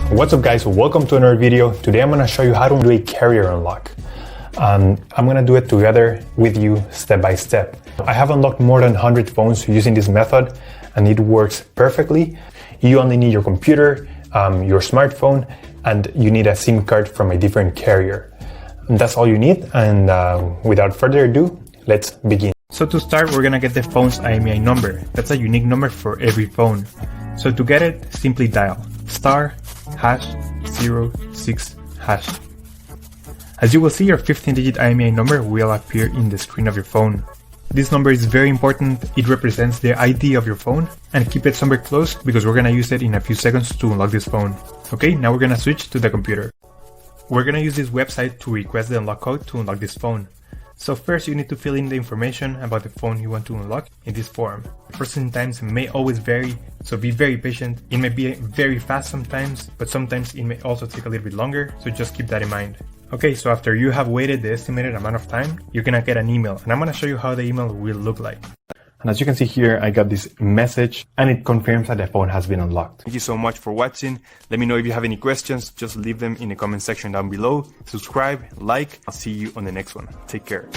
What's up guys, welcome to another video. Today I'm going to show you how to do a carrier unlock. I'm going to do it together with you step by step. I have unlocked more than 100 phones using this method and it works perfectly. You only need your computer, your smartphone, and you need a SIM card from a different carrier. And that's all you need, and without further ado, let's begin. So to start, we're going to get the phone's IMEI number. That's a unique number for every phone. So to get it, simply dial *#06#. As you will see, your 15-digit IMEI number will appear in the screen of your phone. This number is very important. It represents the ID of your phone, and keep it somewhere close because we're gonna use it in a few seconds to unlock this phone. Okay, now we're gonna switch to the computer. We're gonna use this website to request the unlock code to unlock this phone. So first you need to fill in the information about the phone you want to unlock in this form. Processing times may always vary, so be very patient. It may be very fast sometimes, but sometimes it may also take a little bit longer, so just keep that in mind. Okay, so after you have waited the estimated amount of time, you're gonna get an email, and I'm gonna show you how the email will look like. And as you can see here, I got this message and it confirms that the phone has been unlocked. Thank you so much for watching. Let me know if you have any questions, just leave them in the comment section down below. Subscribe, like, I'll see you on the next one. Take care.